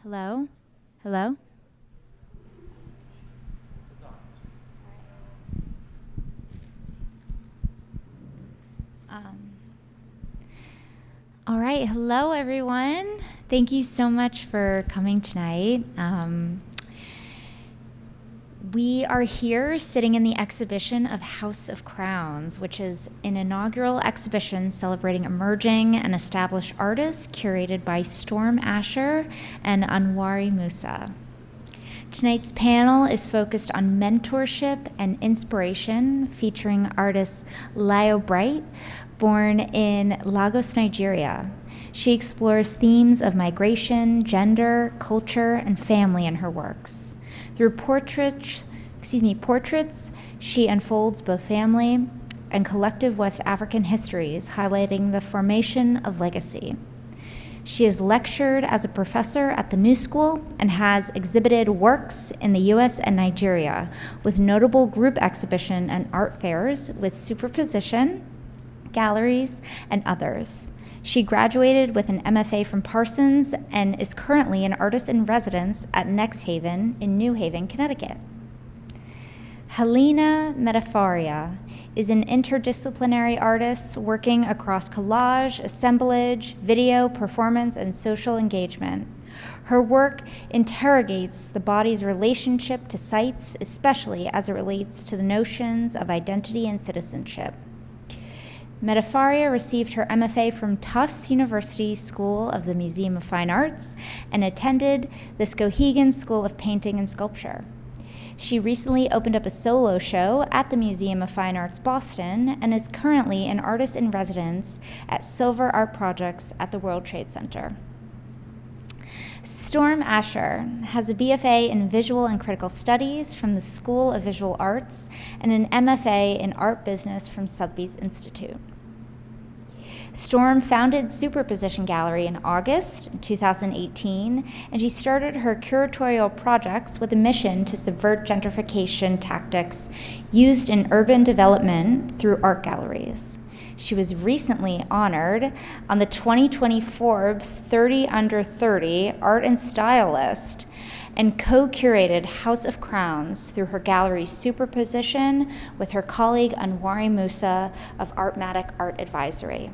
Hello? Hello? Um, all right. Hello, everyone. Thank you so much for coming tonight. We are here sitting in the exhibition of House of Crowns, which is an inaugural exhibition celebrating emerging and established artists curated by Storm Ascher and Anwari Musa. Tonight's panel is focused on mentorship and inspiration, featuring artist Layo Bright, born in Lagos, Nigeria. She explores themes of migration, gender, culture, and family in her works. Through portraits, she unfolds both family and collective West African histories, highlighting the formation of legacy. She has lectured as a professor at the New School and has exhibited works in the US and Nigeria, with notable group exhibition and art fairs with Superposition, galleries, and others. She graduated with an MFA from Parsons and is currently an artist in residence at Next Haven in New Haven, Connecticut. Helina Metafaria is an interdisciplinary artist working across collage, assemblage, video, performance, and social engagement. Her work interrogates the body's relationship to sites, especially as it relates to the notions of identity and citizenship. Metafaria received her MFA from Tufts University School of the Museum of Fine Arts and attended the Skowhegan School of Painting and Sculpture. She recently opened up a solo show at the Museum of Fine Arts Boston and is currently an artist in residence at Silver Art Projects at the World Trade Center. Storm Ascher has a BFA in Visual and Critical Studies from the School of Visual Arts and an MFA in Art Business from Sotheby's Institute. Storm founded Superposition Gallery in August 2018, and she started her curatorial projects with a mission to subvert gentrification tactics used in urban development through art galleries. She was recently honored on the 2020 Forbes 30 Under 30 Art and Style list and co-curated House of Crowns through her gallery Superposition with her colleague Anwari Musa of ArtMatic Art Advisory.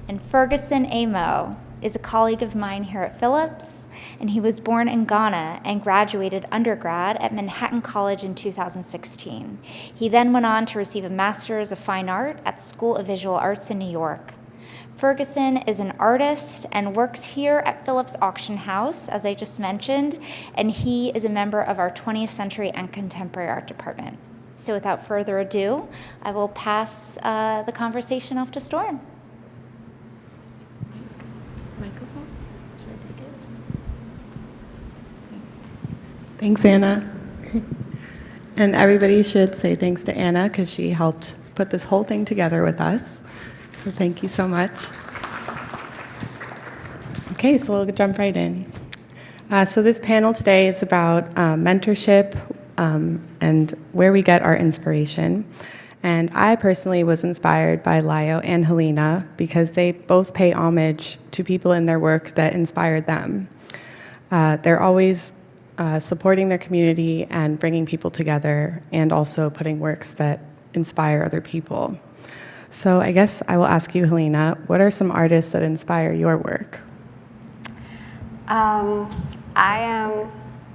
And Ferguson Amo is a colleague of mine here at Phillips, and he was born in Ghana and graduated undergrad at Manhattan College in 2016. He then went on to receive a Master's of Fine Art at the School of Visual Arts in New York. Ferguson is an artist and works here at Phillips Auction House, as I just mentioned, and he is a member of our 20th Century and Contemporary Art Department. So without further ado, I will pass the conversation off to Storm. Microphone? Should I take it? Thanks, Anna. And everybody should say thanks to Anna because she helped put this whole thing together with us. So thank you so much. Okay, so we'll jump right in. So this panel today is about mentorship and where we get our inspiration. And I personally was inspired by Layo and Helina because they both pay homage to people in their work that inspired them. They're always supporting their community and bringing people together and also putting works that inspire other people. So I guess I will ask you, Helina, what are some artists that inspire your work? I am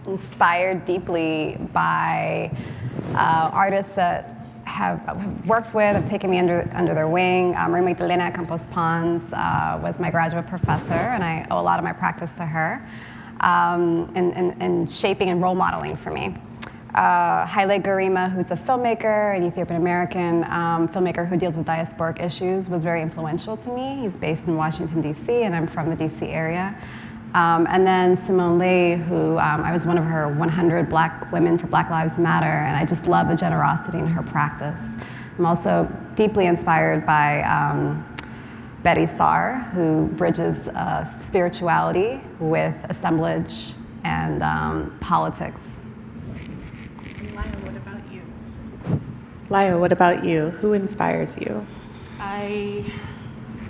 inspired deeply by artists that have worked with, have taken me under their wing. Maria Magdalena Campos Pons was my graduate professor, and I owe a lot of my practice to her in shaping and role modeling for me. Haile Garima, who's a filmmaker, an Ethiopian-American filmmaker who deals with diasporic issues, was very influential to me. He's based in Washington, D.C., and I'm from the D.C. area. And then Simone Lee, who I was one of her 100 Black women for Black Lives Matter, and I just love the generosity in her practice. I'm also deeply inspired by Betty Saar, who bridges spirituality with assemblage and politics. And Layo, what about you? Layo, what about you? Who inspires you? I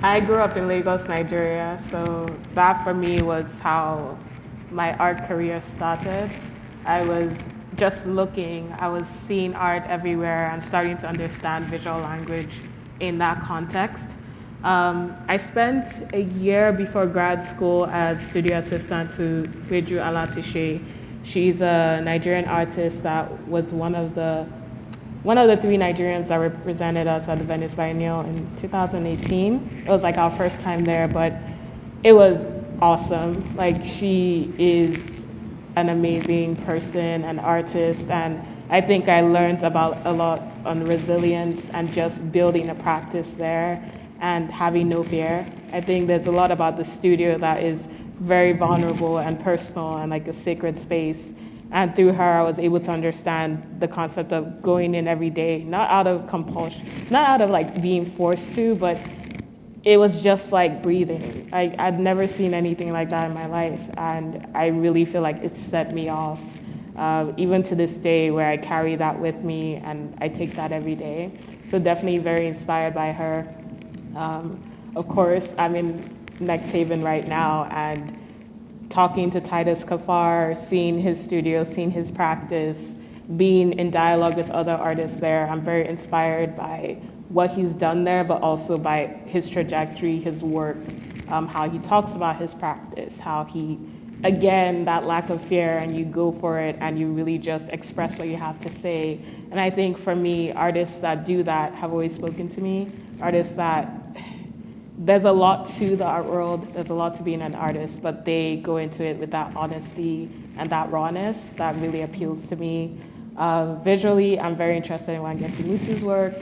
I grew up in Lagos, Nigeria, so that for me was how my art career started. I was just looking, I was seeing art everywhere and starting to understand visual language in that context. I spent a year before grad school as studio assistant to Beju Alatishe. She's a Nigerian artist that was one of the three Nigerians that represented us at the Venice Biennial in 2018. It was like our first time there, but it was awesome. Like, she is an amazing person, an artist, and I think I learned about a lot on resilience and just building a practice there and having no fear. I think there's a lot about the studio that is very vulnerable and personal and like a sacred space. And through her, I was able to understand the concept of going in every day, not out of compulsion, not out of like being forced to, but it was just like breathing. I'd never seen anything like that in my life, and I really feel like it set me off, even to this day, where I carry that with me and I take that every day. So definitely very inspired by her. Of course, I'm in Next Haven right now, and talking to Titus Kafar, seeing his studio, seeing his practice, being in dialogue with other artists there, I'm very inspired by what he's done there, but also by his trajectory, his work, how he talks about his practice, how he, again, that lack of fear, and you go for it and you really just express what you have to say. And I think for me, artists that do that have always spoken to me. Artists that, there's a lot to the art world, there's a lot to being an artist, but they go into it with that honesty and that rawness that really appeals to me. Visually, I'm very interested in Wangechi Mutu's work.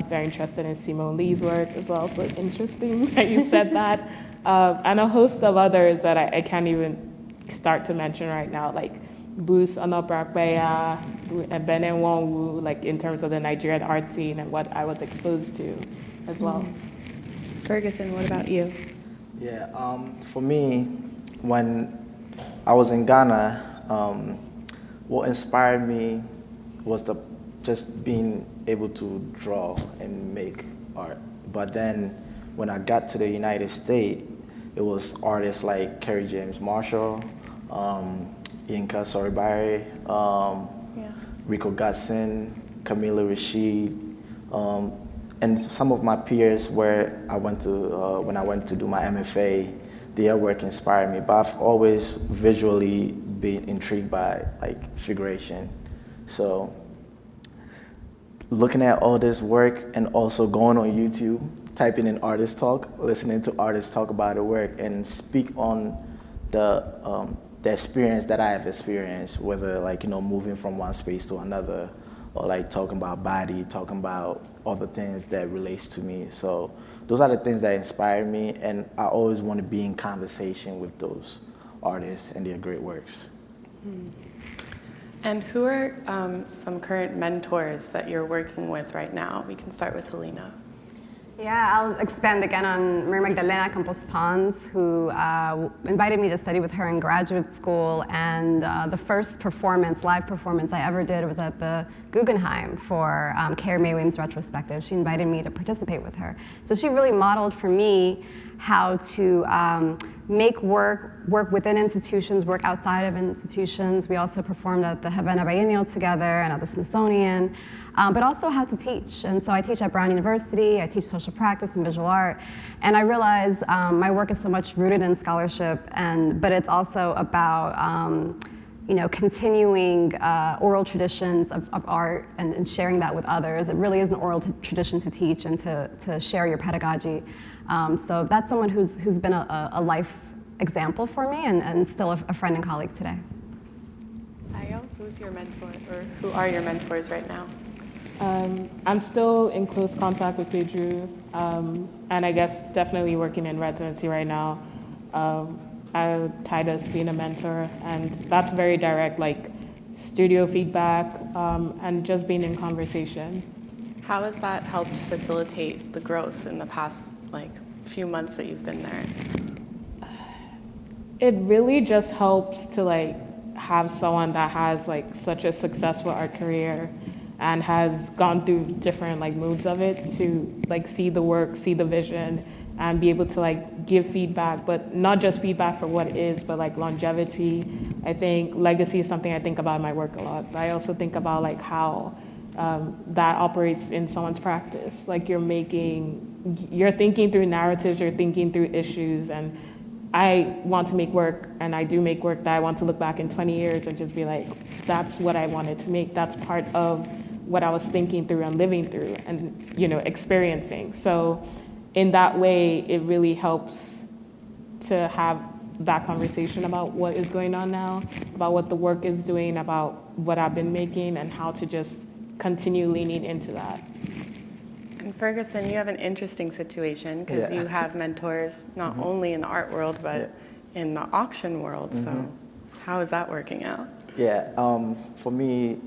Very interested in Simone Lee's work. It's also interesting that you said that. And a host of others that I can't even start to mention right now, like Bruce Onoprakbeya, and Benen Wongwu, like in terms of the Nigerian art scene and what I was exposed to as well. Ferguson, what about you? Yeah, for me, when I was in Ghana, what inspired me was just being able to draw and make art. But then when I got to the United States, it was artists like Kerry James Marshall, Yinka Soribari, Rico Gatson, Camila Rashid, and some of my peers where I went to, when I went to do my MFA, their work inspired me. But I've always visually been intrigued by like figuration. So looking at all this work and also going on YouTube, typing in artist talk, listening to artists talk about their work and speak on the experience that I have experienced, whether like, moving from one space to another, or like talking about body, talking about other things that relates to me. So those are the things that inspire me, and I always want to be in conversation with those artists and their great works. And who are some current mentors that you're working with right now? We can start with Helina. Yeah, I'll expand again on Maria Magdalena Campos Pons, who invited me to study with her in graduate school, and the first live performance I ever did was at the Guggenheim for Kerr May Williams retrospective. She invited me to participate with her. So she really modeled for me how to make work within institutions, work outside of institutions. We also performed at the Havana Biennial together and at the Smithsonian. But also how to teach. And so I teach at Brown University, I teach social practice and visual art, and I realize my work is so much rooted in scholarship, but it's also about continuing oral traditions of art and sharing that with others. It really is an oral tradition to teach and to share your pedagogy. So that's someone who's been a life example for me and still a friend and colleague today. Layo, who's your mentor, or who are your mentors right now? I'm still in close contact with Pedro, and I guess definitely working in residency right now. Titus being a mentor, and that's very direct, like studio feedback, and just being in conversation. How has that helped facilitate the growth in the past few months that you've been there? It really just helps to have someone that has such a successful art career and has gone through different moves of it to see the work, see the vision, and be able to like give feedback, but not just feedback for what it is, but like longevity. I think legacy is something I think about in my work a lot, but I also think about like how that operates in someone's practice. Like you're thinking through narratives, you're thinking through issues, and I want to make work, and I do make work that I want to look back in 20 years and just be like, that's what I wanted to make. That's part of what I was thinking through and living through and, you know, experiencing. So in that way, it really helps to have that conversation about what is going on now, about what the work is doing, about what I've been making, and how to just continue leaning into that. And Ferguson, you have an interesting situation because you have mentors not only in the art world, but in the auction world. So how is that working out? Yeah, for me,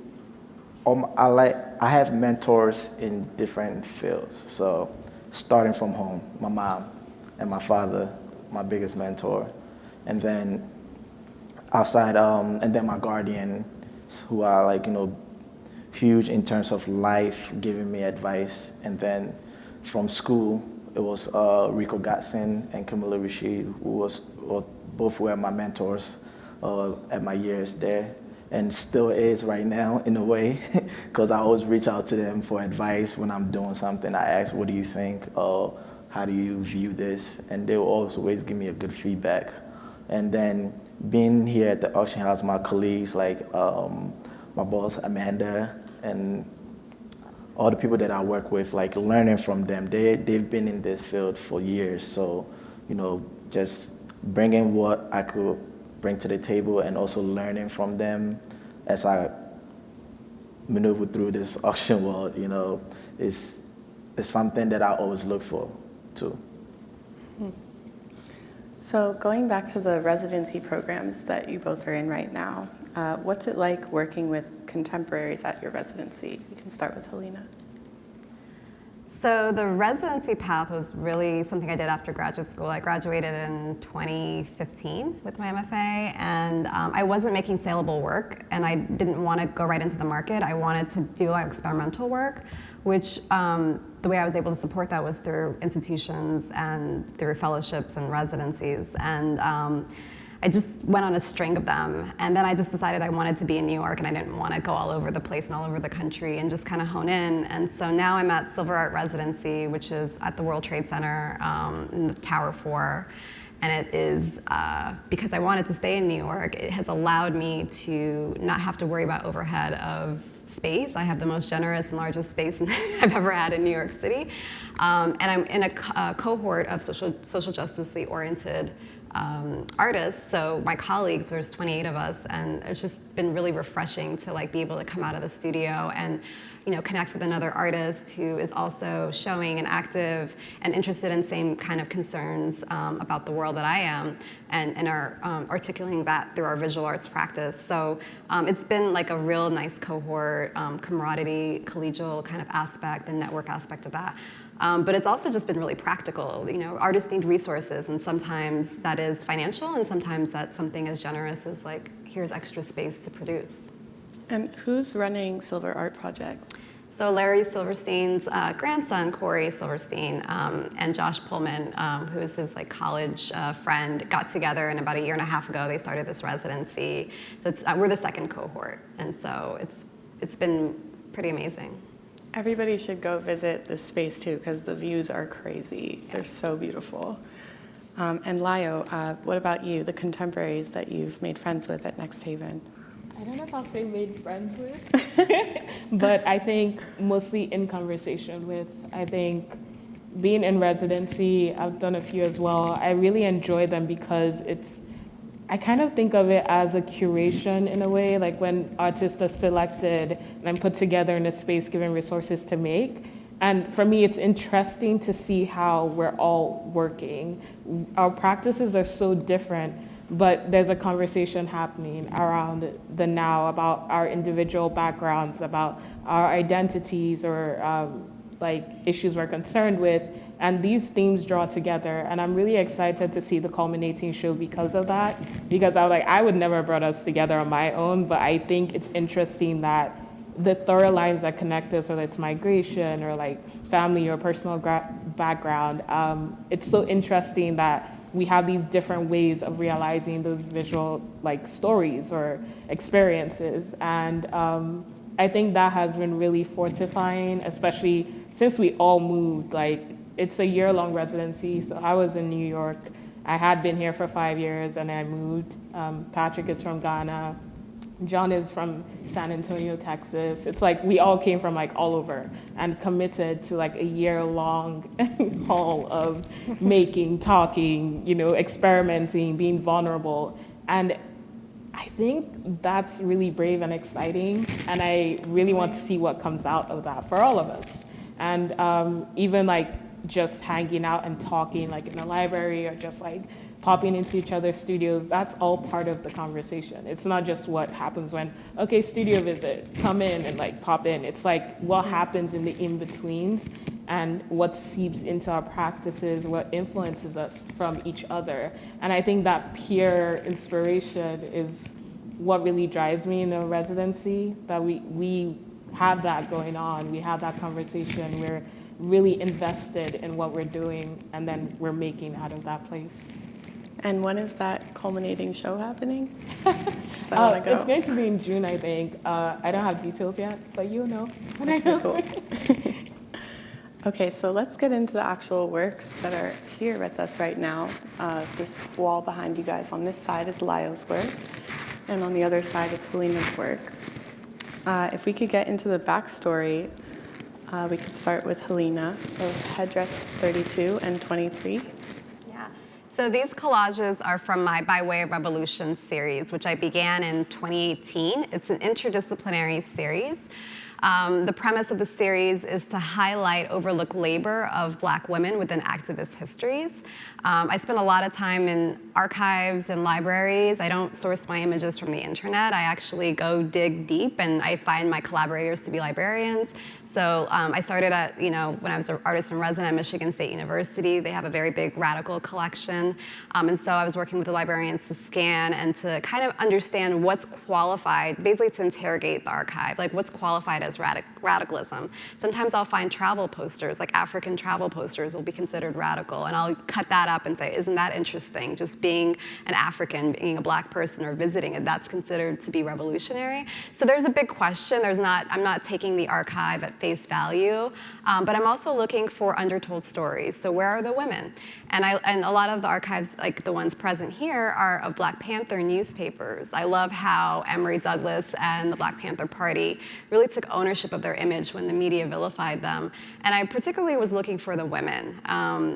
I have mentors in different fields. So starting from home, my mom and my father, my biggest mentor. And then outside, and then my guardians, who are like, you know, huge in terms of life, giving me advice. And then from school, it was Rico Gatson and Camilla Rashid, both were my mentors at my years there, and still is right now in a way, because I always reach out to them for advice when I'm doing something. I ask, what do you think? How do you view this? And they'll always give me a good feedback. And then being here at the auction house, my colleagues like my boss Amanda and all the people that I work with, like learning from them. They've been in this field for years, so you know, just bringing what I could bring to the table and also learning from them as I maneuver through this auction world, you know, is something that I always look for too. So going back to the residency programs that you both are in right now, what's it like working with contemporaries at your residency? We can start with Helina. So the residency path was really something I did after graduate school. I graduated in 2015 with my MFA, and I wasn't making saleable work, and I didn't want to go right into the market. I wanted to do like experimental work, which the way I was able to support that was through institutions and through fellowships and residencies. And I just went on a string of them, and then I just decided I wanted to be in New York, and I didn't want to go all over the place and all over the country, and just kind of hone in. And so now I'm at Silver Art Residency, which is at the World Trade Center in the Tower 4, and it is, because I wanted to stay in New York, it has allowed me to not have to worry about overhead of space. I have the most generous and largest space I've ever had in New York City, and I'm in a cohort of social justice-y oriented artists. So my colleagues, there's 28 of us, and it's just been really refreshing to like be able to come out of the studio and, you know, connect with another artist who is also showing and active and interested in same kind of concerns about the world that I am, and are articulating that through our visual arts practice. So it's been like a real nice cohort, camaraderie, collegial kind of aspect, and network aspect of that. But it's also just been really practical. You know, artists need resources, and sometimes that is financial, and sometimes that's something as generous as like, here's extra space to produce. And who's running Silver Art Projects? So Larry Silverstein's grandson, Corey Silverstein, and Josh Pullman, who is his like college friend, got together, and about a year and a half ago they started this residency. So it's, we're the second cohort, and so it's been pretty amazing. Everybody should go visit this space too, because the views are crazy. They're so beautiful. And Layo, what about you, the contemporaries that you've made friends with at Next Haven? I don't know if I'll say made friends with, but I think mostly in conversation with. I think being in residency, I've done a few as well. I really enjoy them because I kind of think of it as a curation in a way, like when artists are selected and put together in a space given resources to make. And for me, it's interesting to see how we're all working. Our practices are so different, but there's a conversation happening around the now about our individual backgrounds, about our identities or like issues we're concerned with, and these themes draw together. And I'm really excited to see the culminating show because of that, because I was like, I would never have brought us together on my own, but I think it's interesting that the thorough lines that connect us, whether it's migration or like family or personal background, it's so interesting that we have these different ways of realizing those visual like stories or experiences. And I think that has been really fortifying, especially since we all moved. Like, it's a year-long residency, so I was in New York. I had been here for 5 years and I moved. Patrick is from Ghana. John is from San Antonio, Texas. It's like we all came from like all over and committed to like a year-long haul of making, talking, you know, experimenting, being vulnerable. And I think that's really brave and exciting. And I really want to see what comes out of that for all of us. And even like just hanging out and talking like in the library or just like popping into each other's studios, that's all part of the conversation. It's not just what happens when, okay, studio visit, come in and like pop in. It's like what happens in the in-betweens and what seeps into our practices, what influences us from each other. And I think that peer inspiration is what really drives me in the residency, that we have that going on, we have that conversation, we're really invested in what we're doing, and then we're making out of that place. And when is that culminating show happening? I go. It's going to be in June, I think. I don't have details yet, but you'll know when I know. Cool. Okay, so let's get into the actual works that are here with us right now. This wall behind you guys on this side is Layo's work, and on the other side is Helina's work. If we could get into the backstory, we could start with Helina of Headdress 32 and 23. Yeah. So these collages are from my By Way of Revolution series, which I began in 2018. It's an interdisciplinary series. The premise of the series is to highlight overlooked labor of Black women within activist histories. I spend a lot of time in archives and libraries. I don't source my images from the internet. I actually go dig deep, and I find my collaborators to be librarians. So I started at, when I was an artist in residence at Michigan State University. They have a very big radical collection. And so I was working with the librarians to scan and to kind of understand what's qualified, basically to interrogate the archive, like what's qualified as radicalism. Sometimes I'll find travel posters, like African travel posters will be considered radical, and I'll cut that up and say, isn't that interesting? Just being an African, being a Black person or visiting it, that's considered to be revolutionary. So there's a big question. I'm not taking the archive at face value, but I'm also looking for undertold stories. So where are the women? And a lot of the archives, like the ones present here, are of Black Panther newspapers. I love how Emory Douglas and the Black Panther Party really took ownership of their image when the media vilified them. And I particularly was looking for the women.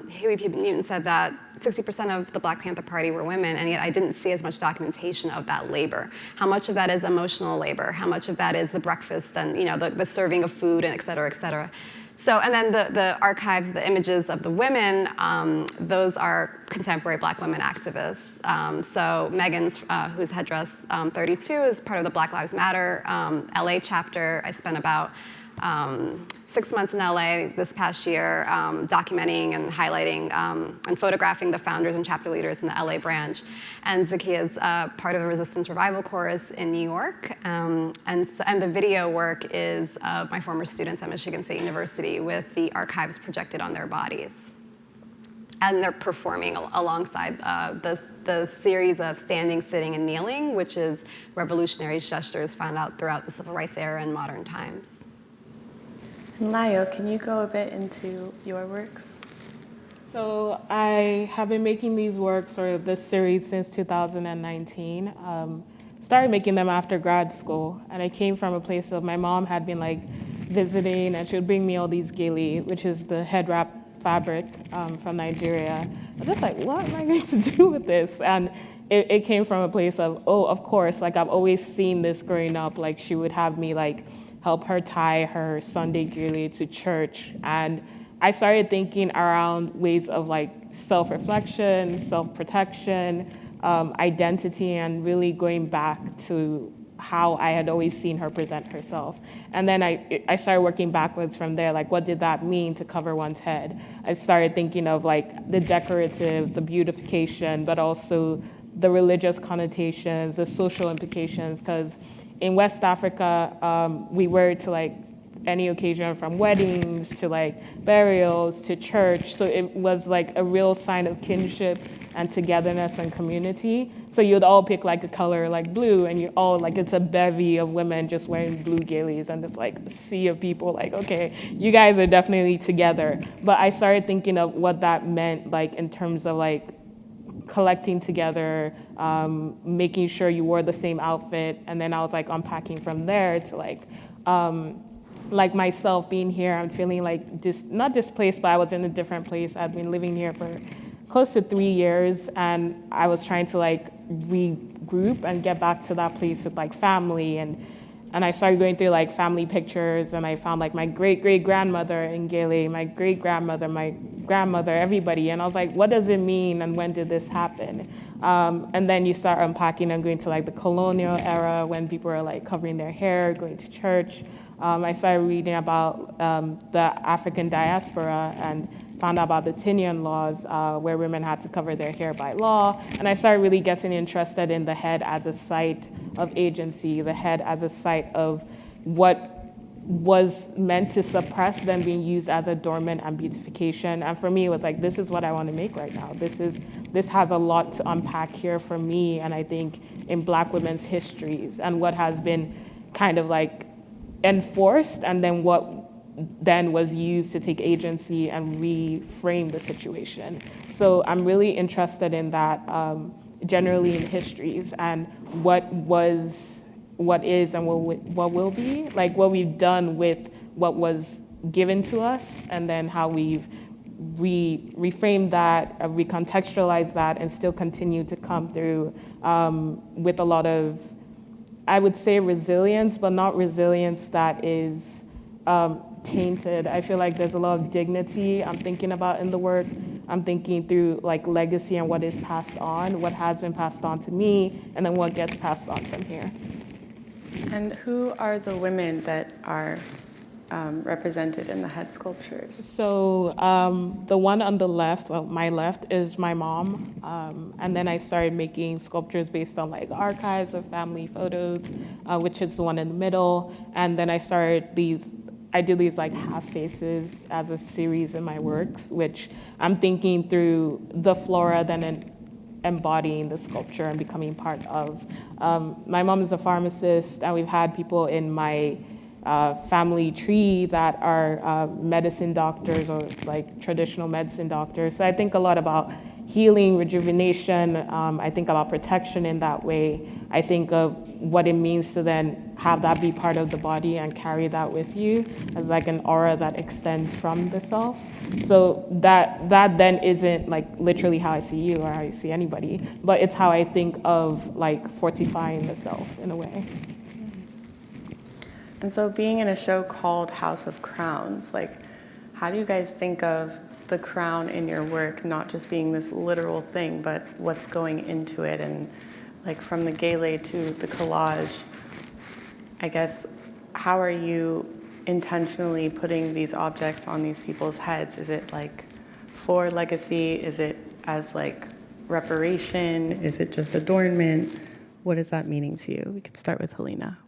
Huey P. Newton said that 60% of the Black Panther Party were women, and yet I didn't see as much documentation of that labor. How much of that is emotional labor? How much of that is the breakfast and the serving of food, and et cetera, et cetera. So, and then the archives, the images of the women, those are contemporary Black women activists. So Megan's, who's Headdress 32, is part of the Black Lives Matter LA chapter. I spent about 6 months in LA this past year documenting and highlighting and photographing the founders and chapter leaders in the LA branch. And Zakia's part of the Resistance Revival Chorus in New York. And the video work is of my former students at Michigan State University with the archives projected on their bodies. And they're performing alongside the series of standing, sitting, and kneeling, which is revolutionary gestures found out throughout the civil rights era and modern times. And Layo, can you go a bit into your works? So I have been making these works, or this series, since 2019. Started making them after grad school, and I came from a place of my mom had been like visiting, and she would bring me all these gele, which is the head wrap fabric from Nigeria. I was just like, what am I going to do with this? And it came from a place of, oh, of course, like I've always seen this growing up. Like she would have me like help her tie her Sunday gele to church. And I started thinking around ways of like self-reflection, self-protection, identity, and really going back to how I had always seen her present herself. And then I started working backwards from there, like what did that mean to cover one's head? I started thinking of like the decorative, the beautification, but also the religious connotations, the social implications, because in West Africa, we wear it to like any occasion, from weddings to like burials to church. So it was like a real sign of kinship and togetherness and community. So you'd all pick like a color like blue, and you all like, it's a bevy of women just wearing blue gailies, and it's like a sea of people like, okay, you guys are definitely together. But I started thinking of what that meant, like in terms of like collecting together, making sure you wore the same outfit, and then I was like unpacking from there to like myself being here, I'm feeling like not displaced, but I was in a different place. I'd been living here for close to 3 years, and I was trying to like regroup and get back to that place with like family, and I started going through like family pictures, and I found like my great-great-grandmother in Gele, my great-grandmother, my grandmother, everybody, and I was like, what does it mean, and when did this happen? And then you start unpacking and going to like the colonial era when people are like covering their hair, going to church. I started reading about the African diaspora and found out about the Tinian laws where women had to cover their hair by law. And I started really getting interested in the head as a site of agency, the head as a site of what was meant to suppress, then being used as adornment and beautification. And for me, it was like, this is what I want to make right now. This has a lot to unpack here for me, and I think in Black women's histories, and what has been kind of like enforced, and then what then was used to take agency and reframe the situation. So I'm really interested in that, generally in histories, and what is and what will be, like what we've done with what was given to us, and then how we've reframed that, recontextualized that, and still continue to come through with a lot of, I would say, resilience, but not resilience that is tainted. I feel like there's a lot of dignity I'm thinking about in the work. I'm thinking through like legacy and what is passed on, what has been passed on to me, and then what gets passed on from here. And who are the women that are represented in the head sculptures? So the one on the left, well, my left, is my mom. And then I started making sculptures based on like archives of family photos, which is the one in the middle. And then I do these like half faces as a series in my works, which I'm thinking through the flora, then embodying the sculpture and becoming part of. My mom is a pharmacist, and we've had people in my family tree that are medicine doctors, or like traditional medicine doctors. So I think a lot about healing, rejuvenation. I think about protection in that way. I think of what it means to then have that be part of the body and carry that with you as like an aura that extends from the self. So that then isn't like literally how I see you or how I see anybody, but it's how I think of like fortifying the self in a way. And so being in a show called House of Crowns, like, how do you guys think of the crown in your work not just being this literal thing, but what's going into it? And like from the gele to the collage, I guess, how are you intentionally putting these objects on these people's heads? Is it like for legacy? Is it as like reparation? Is it just adornment? What is that meaning to you? We could start with Helina.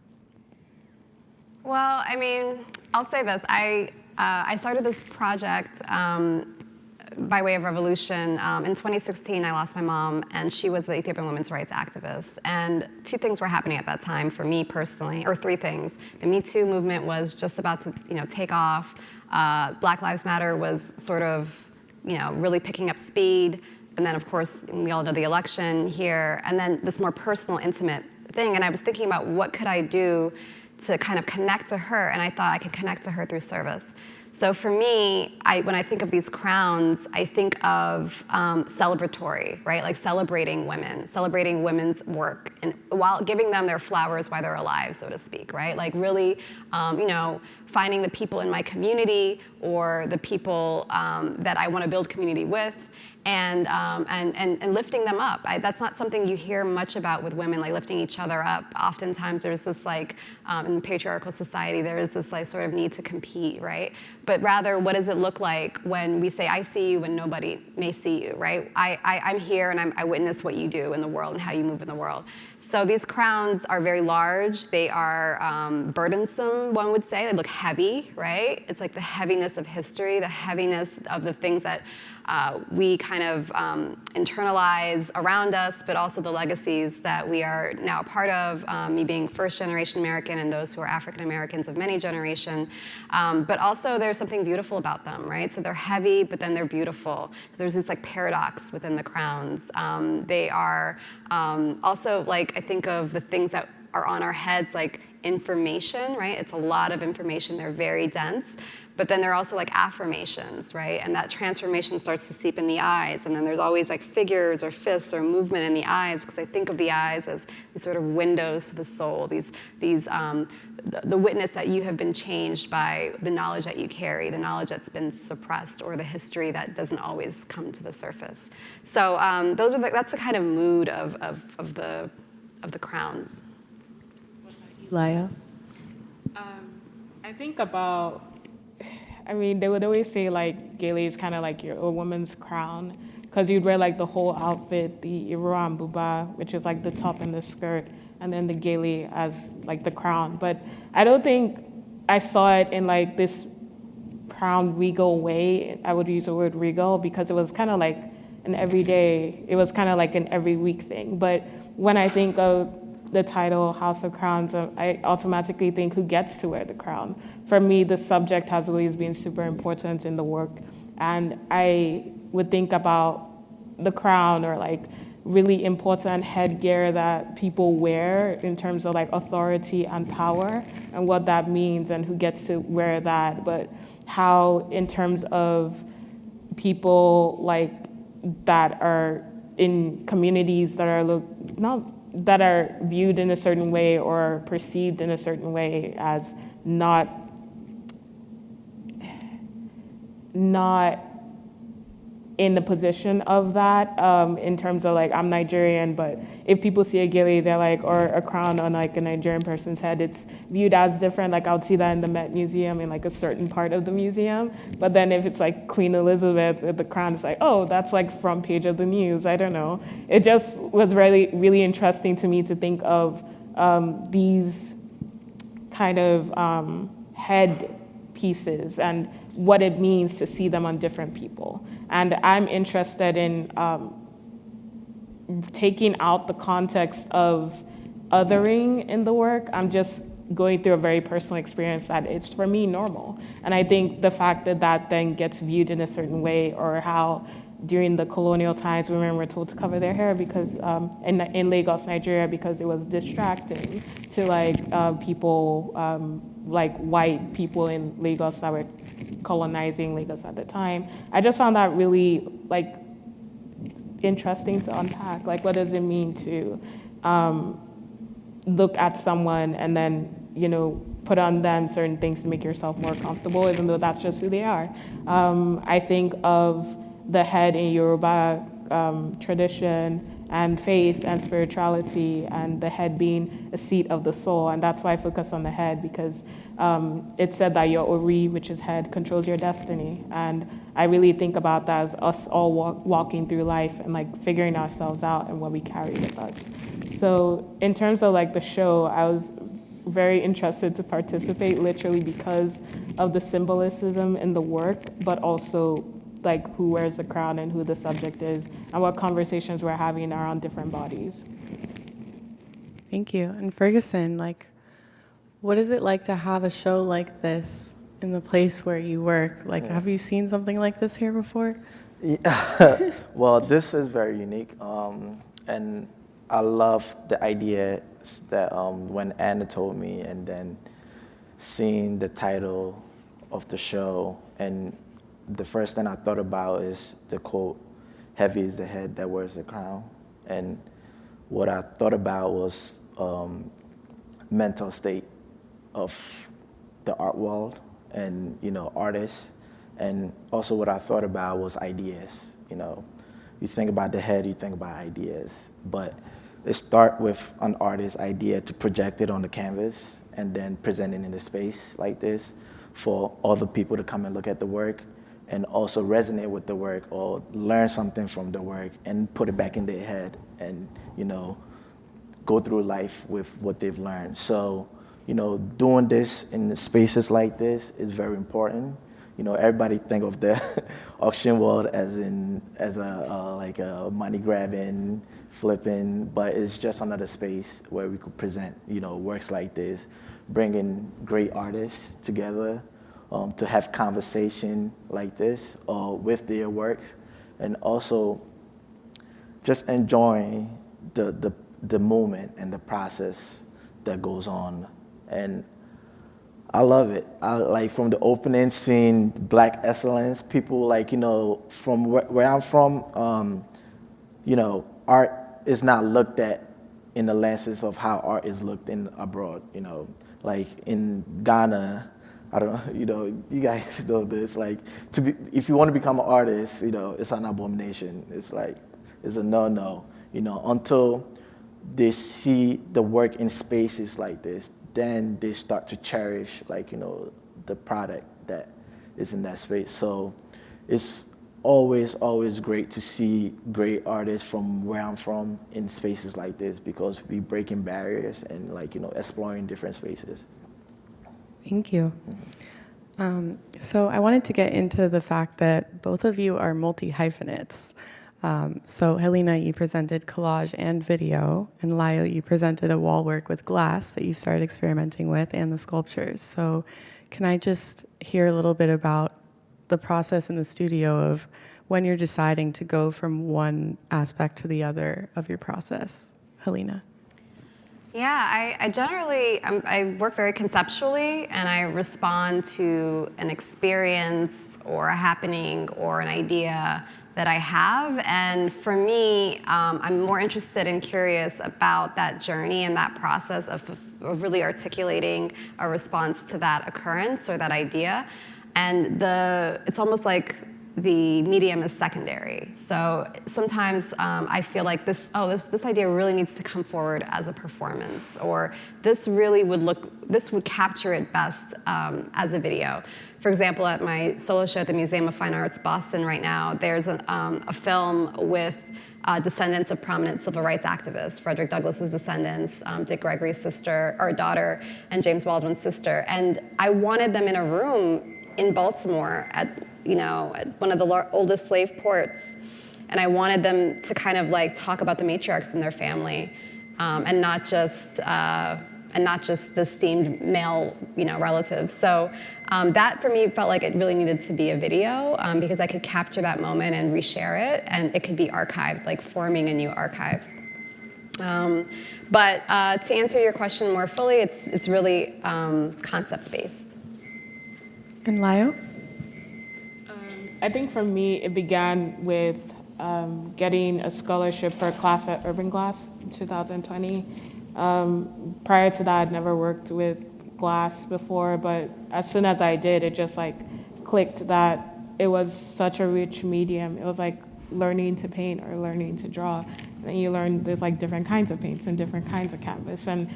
Well, I mean, I'll say this. I started this project by way of revolution. In 2016, I lost my mom, and she was the Ethiopian women's rights activist. And 2 things were happening at that time for me personally, or 3 things. The Me Too movement was just about to, take off. Black Lives Matter was sort of, really picking up speed. And then, of course, we all know the election here. And then this more personal, intimate thing. And I was thinking about what could I do to kind of connect to her, and I thought I could connect to her through service. So for me, when I think of these crowns, I think of celebratory, right? Like celebrating women, celebrating women's work, and while giving them their flowers while they're alive, so to speak, right? Like really, finding the people in my community or the people that I want to build community with, and lifting them up. That's not something you hear much about with women, like lifting each other up. Oftentimes there's this like, in patriarchal society, there is this like sort of need to compete, right? But rather, what does it look like when we say, I see you when nobody may see you, right? I'm here and I witness what you do in the world and how you move in the world. So these crowns are very large. They are burdensome, one would say. They look heavy, right? It's like the heaviness of history, the heaviness of the things that we kind of internalize around us, but also the legacies that we are now a part of, me being first-generation American and those who are African-Americans of many generations. But also there's something beautiful about them, right? So they're heavy, but then they're beautiful. So there's this like paradox within the crowns. They are also like, I think of the things that are on our heads, like information, right? It's a lot of information. They're very dense. But then they're also like affirmations, right? And that transformation starts to seep in the eyes. And then there's always like figures or fists or movement in the eyes, because I think of the eyes as these sort of windows to the soul, the witness that you have been changed by the knowledge that you carry, the knowledge that's been suppressed, or the history that doesn't always come to the surface. So that's the kind of mood of the crowns. Layo? I think about, they would always say like gele is kind of like a woman's crown, because you'd wear like the whole outfit, the iro and buba, which is like the top and the skirt, and then the gele as like the crown. But I don't think I saw it in like this crown regal way. I would use the word regal because it was kind of like an everyday, it was kind of like an every week thing. But when I think of the title House of Crowns, I automatically think who gets to wear the crown. For me, the subject has always been super important in the work, and I would think about the crown or like really important headgear that people wear in terms of like authority and power and what that means and who gets to wear that, but how in terms of people like that are in communities that are that are viewed in a certain way or perceived in a certain way as not in the position of that, in terms of like, I'm Nigerian, but if people see a gele, they're like, or a crown on like a Nigerian person's head, it's viewed as different. Like I would see that in the Met Museum in like a certain part of the museum. But then if it's like Queen Elizabeth with the crown, it's like, oh, that's like front page of the news. I don't know. It just was really, really interesting to me to think of these kind of head pieces and what it means to see them on different people. And I'm interested in taking out the context of othering in the work. I'm just going through a very personal experience that it's, for me, normal. And I think the fact that that then gets viewed in a certain way, or how during the colonial times women were told to cover their hair because in Lagos, Nigeria, because it was distracting to like people, like white people in Lagos that were colonizing Lagos at the time. I just found that really like interesting to unpack. Like, what does it mean to look at someone and then, you know, put on them certain things to make yourself more comfortable, even though that's just who they are. I think of the head in Yoruba tradition and faith and spirituality, and the head being a seat of the soul. And that's why I focus on the head, because it said that your ori, which is head, controls your destiny. And I really think about that as us all walking through life and like figuring ourselves out and what we carry with us. So in terms of like the show, I was very interested to participate, literally because of the symbolism in the work, but also like who wears the crown and who the subject is and what conversations we're having around different bodies. Thank you. And Ferguson, like, what is it like to have a show like this in the place where you work? Like, have you seen something like this here before? Yeah. Well, this is very unique, and I love the idea that when Anna told me, and then seeing the title of the show, and the first thing I thought about is the quote, "Heavy is the head that wears the crown." And what I thought about was mental state of the art world and, you know, artists. And also what I thought about was ideas, you know. you think about the head, you think about ideas. But it starts with an artist's idea to project it on the canvas and then present it in a space like this for other people to come and look at the work and also resonate with the work or learn something from the work and put it back in their head and, you know, go through life with what they've learned. So, you know, doing this in spaces like this is very important. You know, everybody think of the auction world as a like a money grabbing, flipping, but it's just another space where we could present, you know, works like this, bringing great artists together to have conversation like this with their works, and also just enjoying the moment and the process that goes on. And I love it. I like from the opening, seeing Black excellence, people like, you know, from where I'm from, you know, art is not looked at in the lenses of how art is looked in abroad, you know. Like in Ghana, I don't know, you know, you guys know this, like, if you want to become an artist, you know, it's an abomination. It's like, it's a no-no, you know, until they see the work in spaces like this, then they start to cherish, like, you know, the product that is in that space. So it's always great to see great artists from where I'm from in spaces like this, because we breaking barriers and, like, you know, exploring different spaces. Thank you. So I wanted to get into the fact that both of you are multi-hyphenates. So Helina, you presented collage and video, and Layo, you presented a wall work with glass that you've started experimenting with, and the sculptures. So can I just hear a little bit about the process in the studio of when you're deciding to go from one aspect to the other of your process? Helina. Yeah, I generally, I work very conceptually, and I respond to an experience or a happening or an idea that I have. And for me, I'm more interested and curious about that journey and that process of really articulating a response to that occurrence or that idea. And it's almost like the medium is secondary. So sometimes I feel like this idea really needs to come forward as a performance, or this would capture it best as a video. For example, at my solo show at the Museum of Fine Arts Boston right now, there's a film with descendants of prominent civil rights activists, Frederick Douglass's descendants, Dick Gregory's sister or daughter, and James Baldwin's sister. And I wanted them in a room in Baltimore at one of the oldest slave ports, and I wanted them to kind of like talk about the matriarchs in their family, and not just the esteemed male, relatives. So that for me felt like it really needed to be a video, because I could capture that moment and reshare it, and it could be archived, like forming a new archive. But to answer your question more fully, it's really concept-based. And Layo? I think for me, it began with getting a scholarship for a class at Urban Glass in 2020. Prior to that, I'd never worked with glass before, but as soon as I did, it just like clicked that it was such a rich medium. It was like learning to paint or learning to draw. And then you learn there's like different kinds of paints and different kinds of canvas. And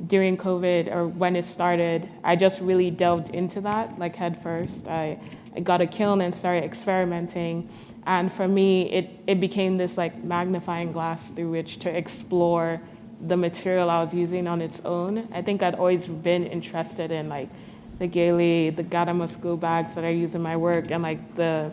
during COVID, or when it started, I just really delved into that, like head first. I got a kiln and started experimenting. And for me, it became this like magnifying glass through which to explore the material I was using on its own. I think I'd always been interested in like the gaily, the Ghana must go bags that I use in my work, and like the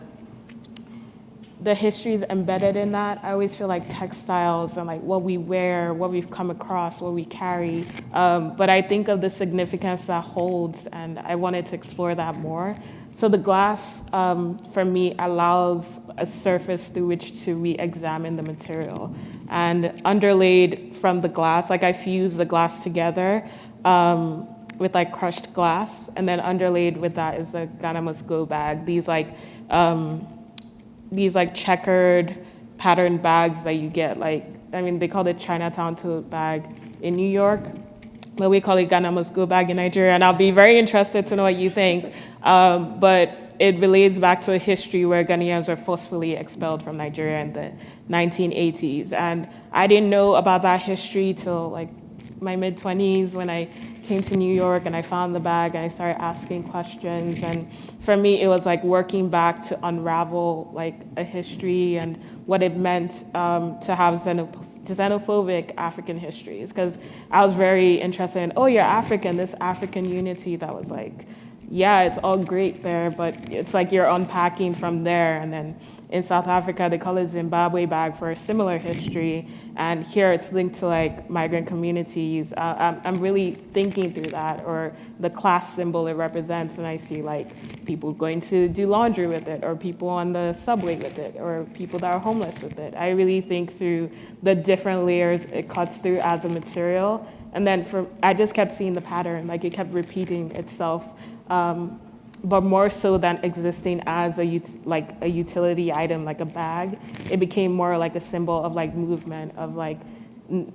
histories embedded in that. I always feel like textiles and like what we wear, what we've come across, what we carry. But I think of the significance that holds, and I wanted to explore that more. So the glass, for me, allows a surface through which to re-examine the material. And underlaid from the glass, like I fuse the glass together with like crushed glass, and then underlaid with that is the Ghana must go bag. These like checkered patterned bags that you get, they call it Chinatown tote bag in New York, but we call it Ghana must go bag in Nigeria, and I'll be very interested to know what you think. But it relates back to a history where Ghanaians were forcefully expelled from Nigeria in the 1980s. And I didn't know about that history till like my mid-20s when I came to New York and I found the bag and I started asking questions. And for me, it was like working back to unravel like a history and what it meant to have xenophobic African histories. Because I was very interested in, oh, you're African, this African unity that was like, yeah, it's all great there, but it's like you're unpacking from there. And then in South Africa, they call it Zimbabwe bag for a similar history. And here it's linked to like migrant communities. I'm really thinking through that, or the class symbol it represents. And I see like people going to do laundry with it, or people on the subway with it, or people that are homeless with it. I really think through the different layers it cuts through as a material. And then I just kept seeing the pattern, like it kept repeating itself. But more so than existing as a utility item, like a bag, it became more like a symbol of like movement, of like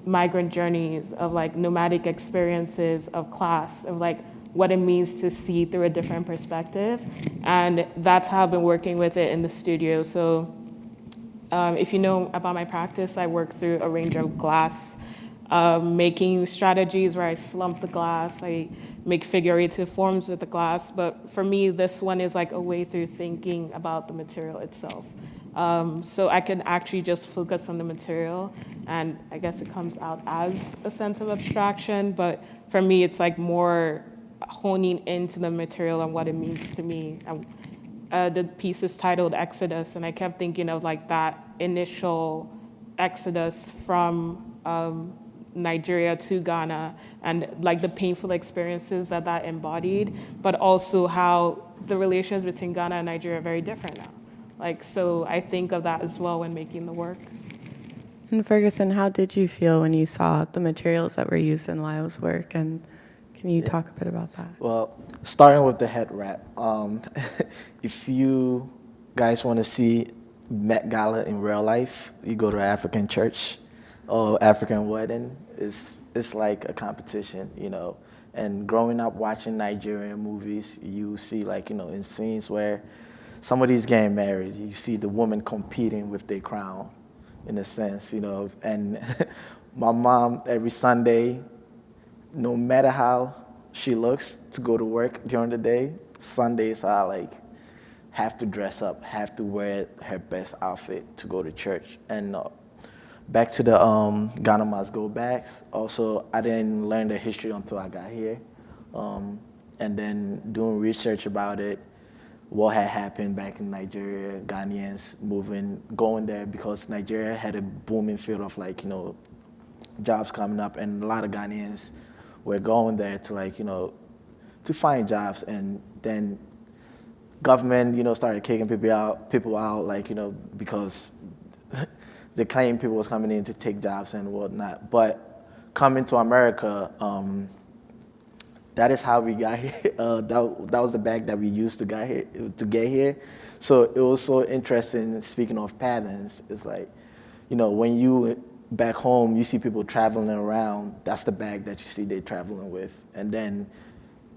migrant journeys, of like nomadic experiences, of class, of like what it means to see through a different perspective. And that's how I've been working with it in the studio. So if you know about my practice, I work through a range of glass making strategies where I slump the glass, I make figurative forms with the glass, but for me, this one is like a way through thinking about the material itself. So I can actually just focus on the material, and I guess it comes out as a sense of abstraction, but for me, it's like more honing into the material and what it means to me. The piece is titled Exodus, and I kept thinking of like that initial exodus from Nigeria to Ghana, and like the painful experiences that embodied, but also how the relations between Ghana and Nigeria are very different now. Like, so I think of that as well when making the work. And Ferguson, how did you feel when you saw the materials that were used in Layo's work? And can you talk a bit about that? Well, starting with the head wrap, if you guys want to see Met Gala in real life, you go to an African church or African wedding. It's like a competition, you know. And growing up watching Nigerian movies, you see like, you know, in scenes where somebody's getting married, you see the woman competing with their crown, in a sense, you know. And my mom, every Sunday, no matter how she looks to go to work during the day, Sundays I like have to dress up, have to wear her best outfit to go to church. And back to the Ghana Must Go bags. Also, I didn't learn the history until I got here. And then doing research about it, what had happened back in Nigeria, Ghanaians moving, going there because Nigeria had a booming field of like, you know, jobs coming up, and a lot of Ghanaians were going there to like, you know, to find jobs. And then government, you know, started kicking people out like, you know, because they claimed people was coming in to take jobs and whatnot. But coming to America, that is how we got here. That was the bag that we used to get here. So it was so interesting. Speaking of patterns, it's like, you know, when you back home, you see people traveling around. That's the bag that you see they traveling with. And then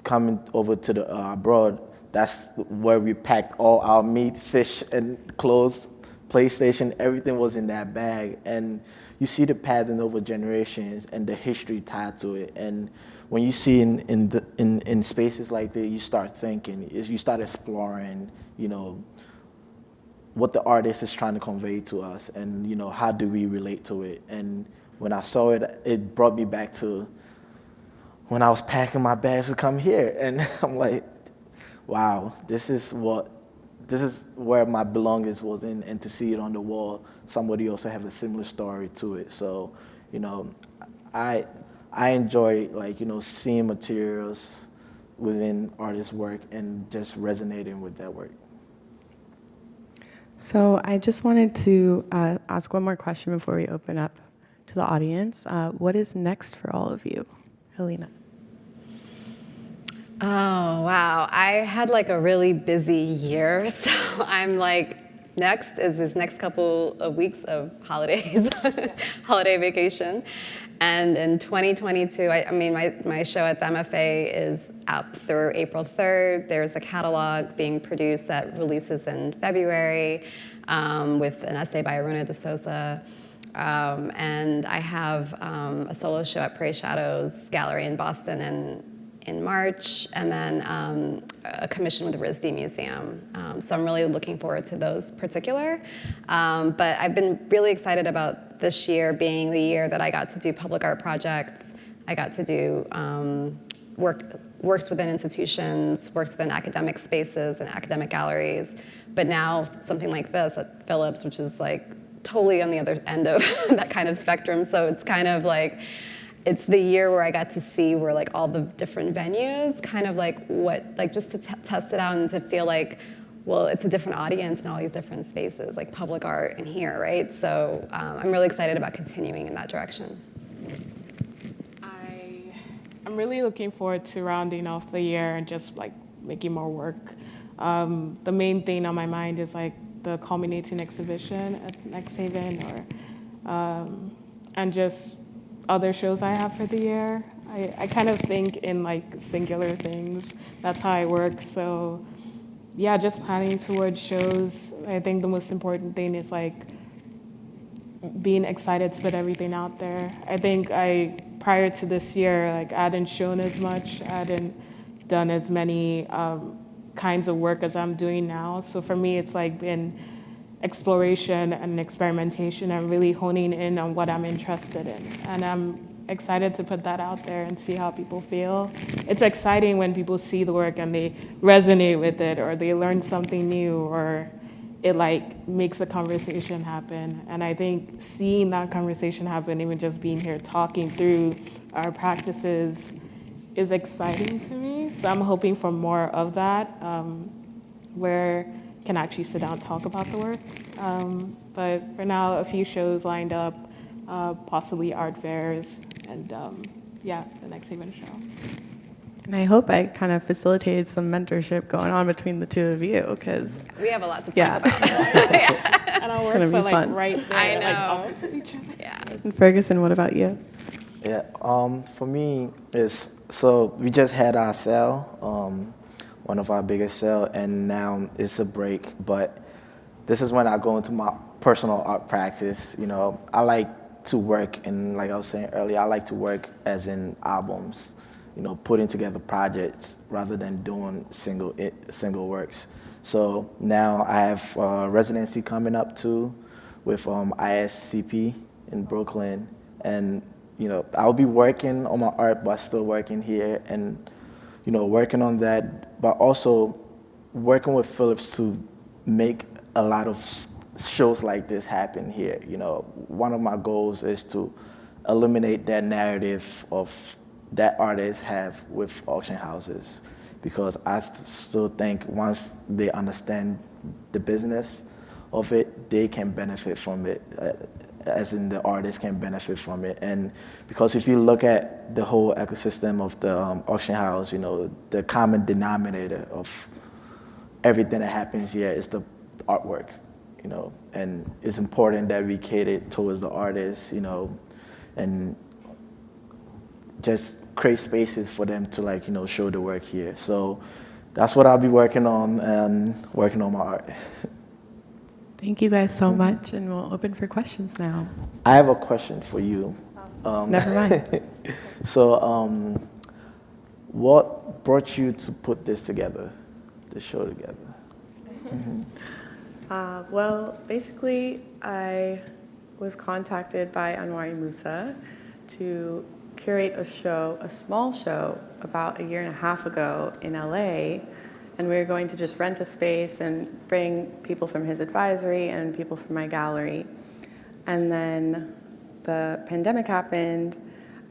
coming over to the abroad, that's where we packed all our meat, fish, and clothes. PlayStation, everything was in that bag, and you see the pattern over generations and the history tied to it. And when you see in spaces like that, you start thinking, you start exploring, you know, what the artist is trying to convey to us, and you know, how do we relate to it. And when I saw it, it brought me back to when I was packing my bags to come here, and I'm like, wow, this is where my belongings was in, and to see it on the wall, somebody also have a similar story to it. So, you know, I enjoy like, you know, seeing materials within artists' work and just resonating with that work. So I just wanted to ask one more question before we open up to the audience. What is next for all of you? Helina. Oh, wow. I had like a really busy year, so I'm like next is this next couple of weeks of holidays, holiday vacation. And in 2022, I mean, my show at the MFA is up through April 3rd. There's a catalog being produced that releases in February with an essay by Aruna de Souza. And I have a solo show at Prairie Shadows Gallery in Boston in March, and then a commission with the RISD Museum. So I'm really looking forward to those particular. But I've been really excited about this year being the year that I got to do public art projects. I got to do works within institutions, works within academic spaces and academic galleries. But now something like this at Phillips, which is like totally on the other end of that kind of spectrum. So it's kind of like, it's the year where I got to see where like all the different venues, kind of like what, like just to test it out and to feel like, well, it's a different audience in all these different spaces, like public art in here, right? So I'm really excited about continuing in that direction. I'm really looking forward to rounding off the year and just like making more work. The main thing on my mind is like the culminating exhibition at Next Haven, and just other shows I have for the year. I kind of think in like singular things. That's how I work. So yeah, just planning towards shows. I think the most important thing is like being excited to put everything out there. I think prior to this year, like I hadn't shown as much. I hadn't done as many kinds of work as I'm doing now. So for me, it's like been exploration and experimentation and really honing in on what I'm interested in. And I'm excited to put that out there and see how people feel. It's exciting when people see the work and they resonate with it, or they learn something new, or it like makes a conversation happen. And I think seeing that conversation happen, even just being here talking through our practices, is exciting to me. So I'm hoping for more of that, where I can actually sit down and talk about the work. But for now, a few shows lined up, possibly art fairs, and yeah, the Next Haven show. And I hope I kind of facilitated some mentorship going on between the two of you, because We have a lot to talk yeah. about. And our gonna works be are like fun. right there, I like know. opposite each other. Yeah. And Ferguson, what about you? Yeah, for me, so we just had our sale, one of our biggest sale, and now it's a break. But this is when I go into my personal art practice. You know, I like to work, and like I was saying earlier, I like to work as in albums. You know, putting together projects rather than doing single works. So now I have a residency coming up too, with ISCP in Brooklyn, and you know, I'll be working on my art, but still working here, and you know, working on that, but also working with Phillips to make a lot of shows like this happen here. You know, one of my goals is to eliminate that narrative of that artists have with auction houses, because I still think once they understand the business of it, they can benefit from it. As in the artists can benefit from it. And because if you look at the whole ecosystem of the auction house, you know, the common denominator of everything that happens here is the artwork, you know, and it's important that we cater towards the artists, you know, and just create spaces for them to, like, you know, show the work here. So that's what I'll be working on, and working on my art. Thank you guys so much, and we'll open for questions now. I have a question for you. Never mind. So, what brought you to put this together, the show together? Well, basically, I was contacted by Anwari Musa to curate a show, a small show, about a year and a half ago in LA. And we were going to just rent a space and bring people from his advisory and people from my gallery. And then the pandemic happened.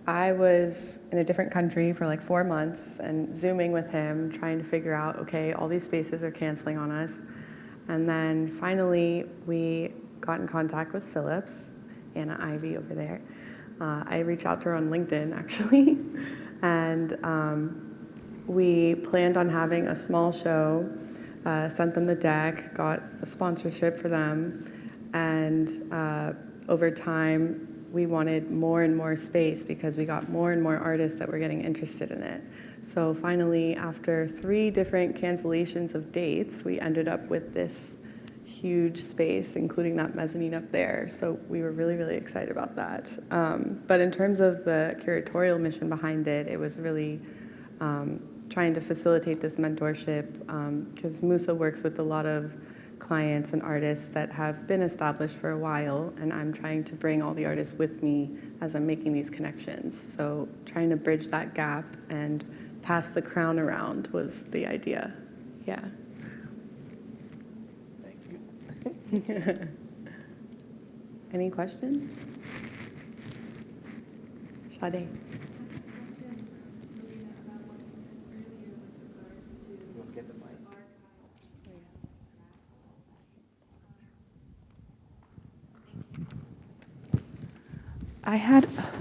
I was in a different country for like 4 months and Zooming with him, trying to figure out, okay, all these spaces are canceling on us. And then finally, we got in contact with Phillips, Anna Ivy over there. I reached out to her on LinkedIn, actually. And we planned on having a small show sent them the deck, got a sponsorship for them, and over time, we wanted more and more space because we got more and more artists that were getting interested in it. So finally, after 3 different cancellations of dates, we ended up with this huge space, including that mezzanine up there. So we were really, really excited about that. But in terms of the curatorial mission behind it, it was really trying to facilitate this mentorship because Musa works with a lot of clients and artists that have been established for a while, and I'm trying to bring all the artists with me as I'm making these connections. So trying to bridge that gap and pass the crown around was the idea. Yeah. Thank you. Any questions? Sade. Get the mic.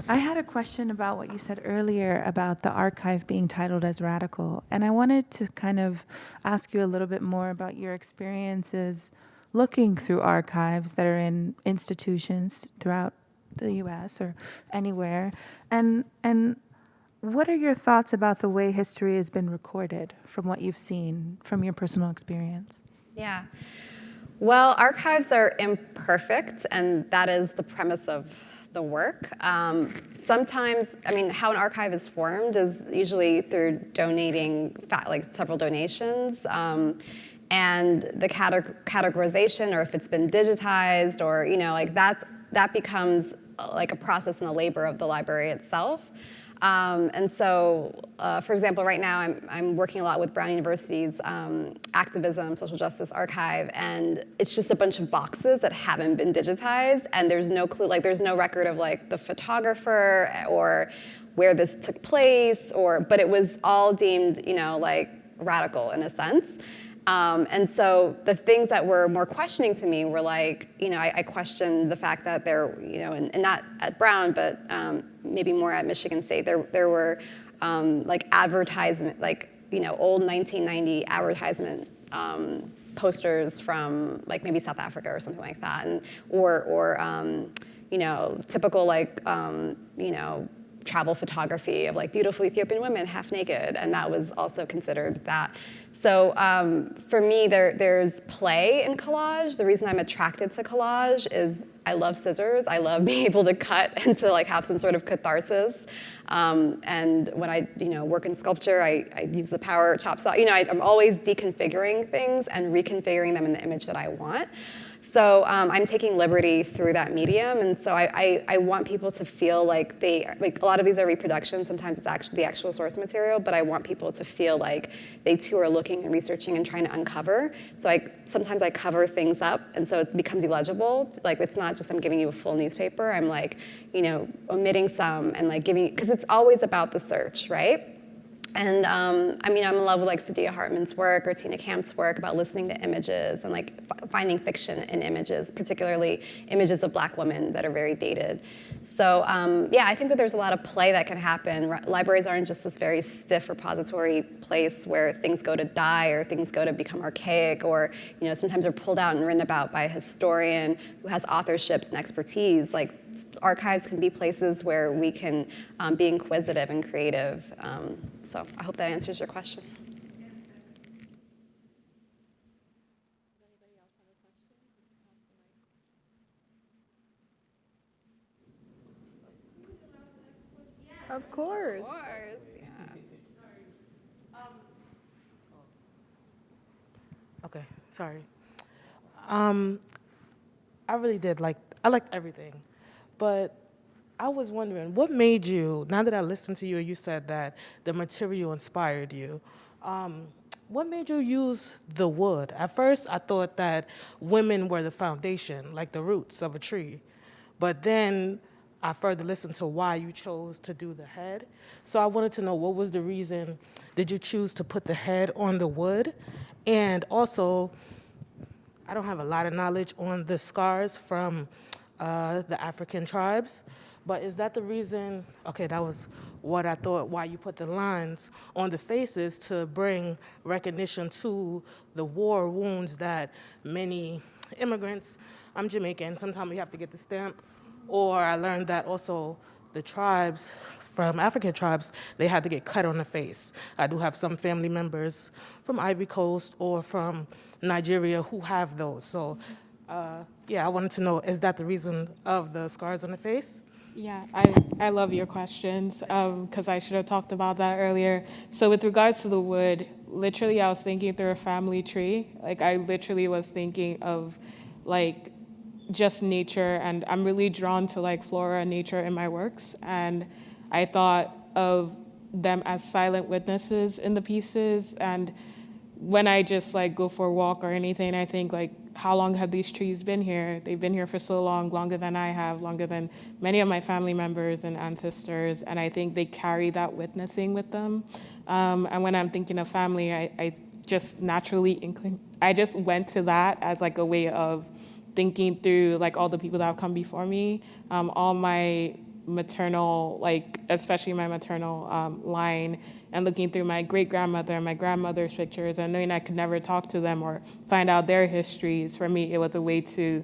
I had a question about what you said earlier about the archive being titled as radical, and I wanted to kind of ask you a little bit more about your experiences looking through archives that are in institutions throughout the U.S. or anywhere, and what are your thoughts about the way history has been recorded from what you've seen from your personal experience? Yeah. Well, archives are imperfect, and that is the premise of the work. Sometimes, I mean, how an archive is formed is usually through donating, like several donations, and the categorization, or if it's been digitized, or like that becomes like a process and a labor of the library itself. And so, for example, right now I'm working a lot with Brown University's activism, social justice archive, and it's just a bunch of boxes that haven't been digitized, and there's no clue, like there's no record of like the photographer or where this took place, but it was all deemed, like radical in a sense. And so the things that were more questioning to me were like, I questioned the fact that there, and not at Brown, but maybe more at Michigan State, there were like advertisement, like, old 1990 advertisement posters from like maybe South Africa or something like that, and or typical like, travel photography of like beautiful Ethiopian women half naked, and that was also considered that. So for me, there's play in collage. The reason I'm attracted to collage is I love scissors. I love being able to cut and to like have some sort of catharsis. And when I work in sculpture, I use the power chop saw. I'm always deconfiguring things and reconfiguring them in the image that I want. So I'm taking liberty through that medium, and so I want people to feel like a lot of these are reproductions. Sometimes it's actually the actual source material, but I want people to feel like they too are looking and researching and trying to uncover. So sometimes I cover things up, and so it becomes illegible. Like it's not just I'm giving you a full newspaper. I'm like, omitting some and like giving, because it's always about the search, right? And I'm in love with like Sadia Hartman's work or Tina Kamp's work about listening to images and like finding fiction in images, particularly images of Black women that are very dated. So yeah, I think that there's a lot of play that can happen. Libraries aren't just this very stiff repository place where things go to die or things go to become archaic, or sometimes they're pulled out and written about by a historian who has authorships and expertise. Like archives can be places where we can be inquisitive and creative. So I hope that answers your question. Of course. Of course, yeah. Okay, sorry. I really did I liked everything, but I was wondering, what made you, now that I listened to you and you said that the material inspired you, what made you use the wood? At first, I thought that women were the foundation, like the roots of a tree. But then I further listened to why you chose to do the head. So I wanted to know, what was the reason? Did you choose to put the head on the wood? And also, I don't have a lot of knowledge on the scars from the African tribes, But is that the reason? Okay, that was what I thought, why you put the lines on the faces, to bring recognition to the war wounds that many immigrants, I'm Jamaican, sometimes we have to get the stamp. Or I learned that also the tribes, from African tribes, they had to get cut on the face. I do have some family members from Ivory Coast or from Nigeria who have those. So yeah, I wanted to know, is that the reason of the scars on the face? Yeah, I love your questions because I should have talked about that earlier. So with regards to the wood, literally I was thinking through a family tree. Like I literally was thinking of like just nature, and I'm really drawn to like flora and nature in my works. And I thought of them as silent witnesses in the pieces. And when I just like go for a walk or anything, I think like, how long have these trees been here? They've been here for so long, longer than I have, longer than many of my family members and ancestors. And I think they carry that witnessing with them. And when I'm thinking of family, I just naturally I just went to that as like a way of thinking through like all the people that have come before me, all my maternal, like especially my maternal line, and looking through my great-grandmother and my grandmother's pictures, and knowing I could never talk to them or find out their histories. For me, it was a way to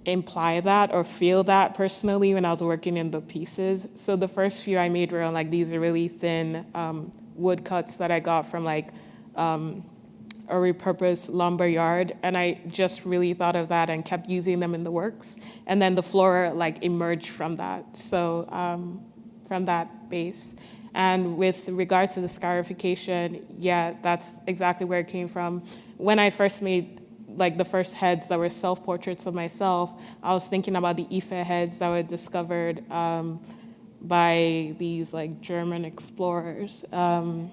imply that or feel that personally when I was working in the pieces. So the first few I made were on like these really thin wood cuts that I got from like a repurposed lumber yard, and I just really thought of that and kept using them in the works. And then the flora like emerged from that, so from that base. And with regards to the scarification, yeah, that's exactly where it came from. When I first made like the first heads that were self-portraits of myself, I was thinking about the Ife heads that were discovered by these like German explorers in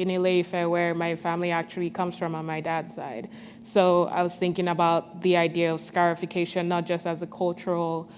Ife, where my family actually comes from on my dad's side. So I was thinking about the idea of scarification, not just as a cultural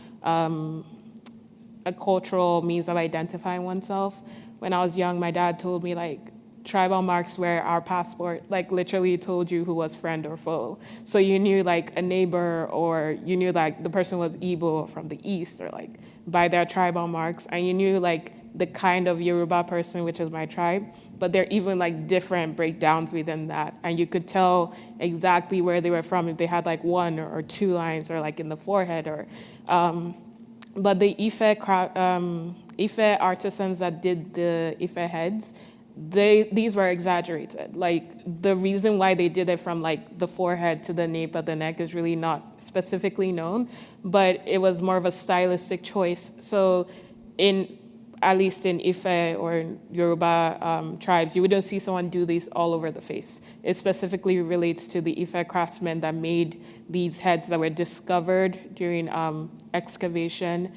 means of identifying oneself. When I was young, my dad told me like tribal marks were our passport, like literally told you who was friend or foe. So you knew like a neighbor, or you knew like the person was Igbo from the east, or like by their tribal marks, and you knew like the kind of Yoruba person, which is my tribe, but there are even like different breakdowns within that. And you could tell exactly where they were from if they had like one or two lines, or like in the forehead, or, but the Ife artisans that did the Ife heads, these were exaggerated. Like the reason why they did it from like the forehead to the nape of the neck is really not specifically known, but it was more of a stylistic choice. So at least in Ife or Yoruba tribes, you wouldn't see someone do these all over the face. It specifically relates to the Ife craftsmen that made these heads that were discovered during excavation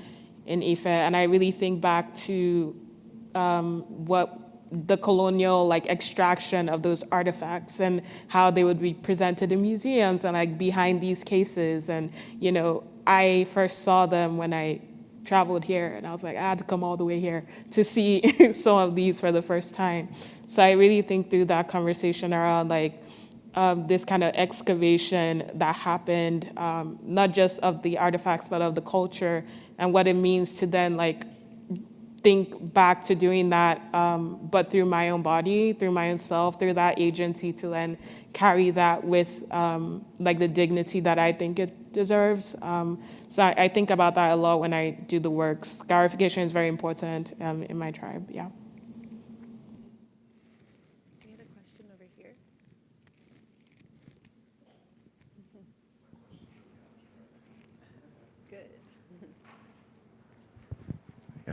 in Ife. And I really think back to what the colonial like extraction of those artifacts and how they would be presented in museums and like behind these cases. And, you know, I first saw them when I traveled here, and I was like, I had to come all the way here to see some of these for the first time. So I really think through that conversation around like this kind of excavation that happened, not just of the artifacts, but of the culture, and what it means to then like think back to doing that, but through my own body, through my own self, through that agency, to then carry that with like the dignity that I think it deserves. So I think about that a lot when I do the work. Scarification is very important in my tribe, yeah. Any other question over here?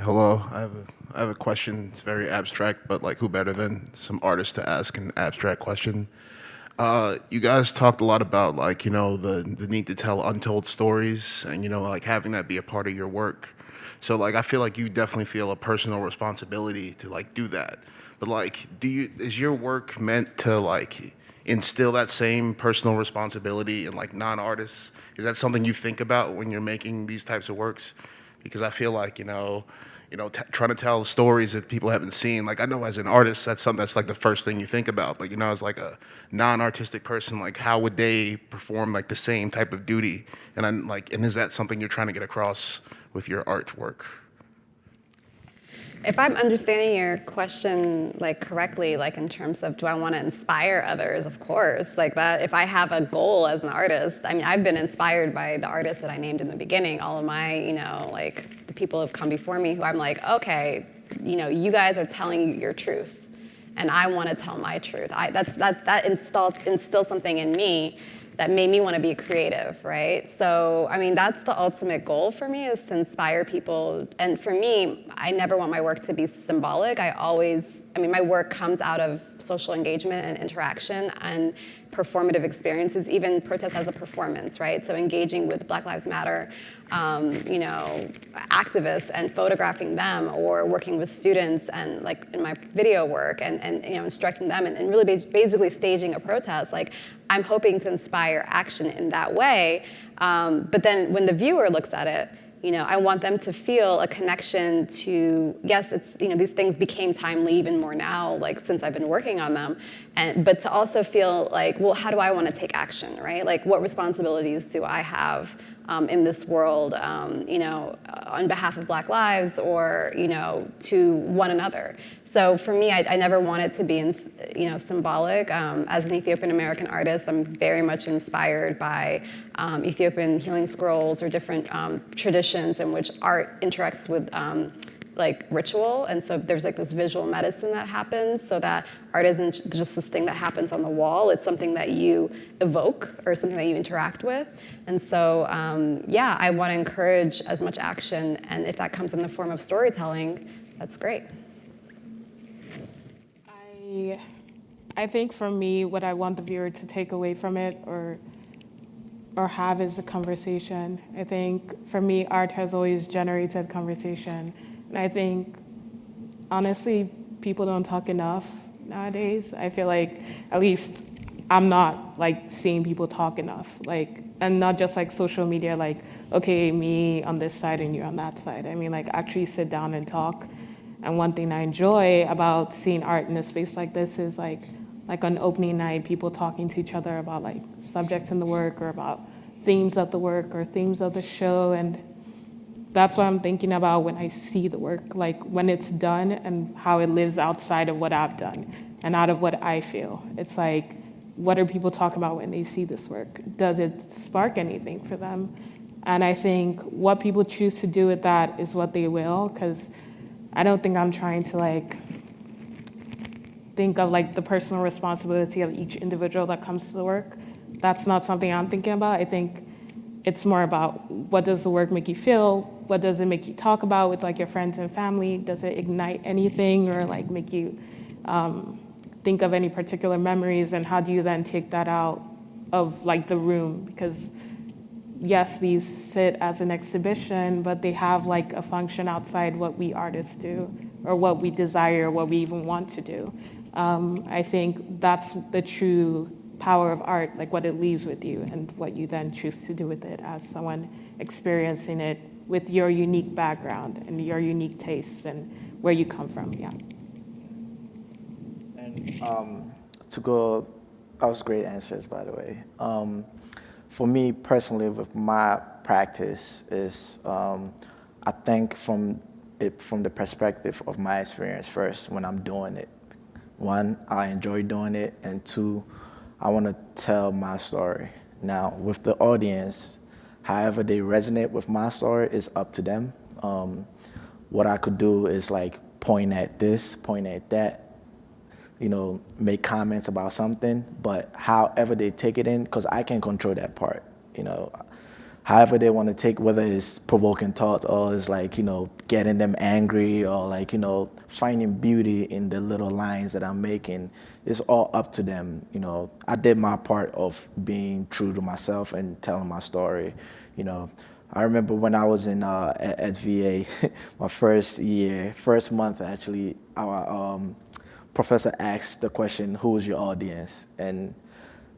Hello, I have a question. It's very abstract, but like, who better than some artists to ask an abstract question? You guys talked a lot about like, you know, the need to tell untold stories, and you know, like having that be a part of your work. So like, I feel like you definitely feel a personal responsibility to like do that. But like, is your work meant to like instill that same personal responsibility in like non-artists? Is that something you think about when you're making these types of works? Because I feel like, trying to tell stories that people haven't seen. Like, I know as an artist, that's something that's like the first thing you think about. But, you know, as like a non-artistic person, like how would they perform like the same type of duty? And is that something you're trying to get across with your artwork? If I'm understanding your question like correctly, like in terms of do I want to inspire others? Of course, like that. If I have a goal as an artist, I mean, I've been inspired by the artists that I named in the beginning. All of my, like the people have come before me who I'm like, okay, you guys are telling your truth, and I want to tell my truth. That instilled something in me that made me want to be creative, right? So, I mean, that's the ultimate goal for me, is to inspire people. And for me, I never want my work to be symbolic. My work comes out of social engagement and interaction and performative experiences, even protest as a performance, right? So engaging with Black Lives Matter, activists and photographing them, or working with students and like in my video work and instructing them and really basically staging a protest. Like, I'm hoping to inspire action in that way. But then when the viewer looks at it, I want them to feel a connection to, yes, it's, these things became timely even more now, like since I've been working on them, but to also feel like, well, how do I want to take action, right? Like, what responsibilities do I have in this world, on behalf of Black lives, or, to one another. So for me, I never want it to be, symbolic. As an Ethiopian American artist, I'm very much inspired by Ethiopian healing scrolls or different traditions in which art interacts with like ritual. And so there's like this visual medicine that happens, so that art isn't just this thing that happens on the wall. It's something that you evoke or something that you interact with. And so, I want to encourage as much action. And if that comes in the form of storytelling, that's great. I think for me, what I want the viewer to take away from it or have is a conversation. I think for me, art has always generated conversation. And I think, honestly, people don't talk enough nowadays. I feel like, at least I'm not like seeing people talk enough. Like, and not just like social media, like, okay, me on this side and you on that side. I mean, like, actually sit down and talk. And one thing I enjoy about seeing art in a space like this is like on opening night, people talking to each other about like subjects in the work, or about themes of the work or themes of the show. And that's what I'm thinking about when I see the work, like when it's done and how it lives outside of what I've done and out of what I feel. It's like, what are people talking about when they see this work? Does it spark anything for them? And I think what people choose to do with that is what they will, because I don't think I'm trying to like think of like the personal responsibility of each individual that comes to the work. That's not something I'm thinking about. I think it's more about, what does the work make you feel? What does it make you talk about with like your friends and family? Does it ignite anything, or like make you think of any particular memories? And how do you then take that out of like the room? Because yes, these sit as an exhibition, but they have like a function outside what we artists do, or what we desire, what we even want to do. I think that's the true power of art, like what it leaves with you and what you then choose to do with it as someone experiencing it with your unique background and your unique tastes and where you come from, yeah. And that was great answers, by the way. For me personally, with my practice is, I think from the perspective of my experience first when I'm doing it. One, I enjoy doing it, and two, I want to tell my story. Now, with the audience, however they resonate with my story is up to them. What I could do is like point at this, point at that, make comments about something, but however they take it in, because I can control that part, however they want to take, whether it's provoking thoughts or it's like, getting them angry, or like, finding beauty in the little lines that I'm making, it's all up to them. I did my part of being true to myself and telling my story. I remember when I was in at VA, my first month actually, our professor asked the question, "Who's your audience?" And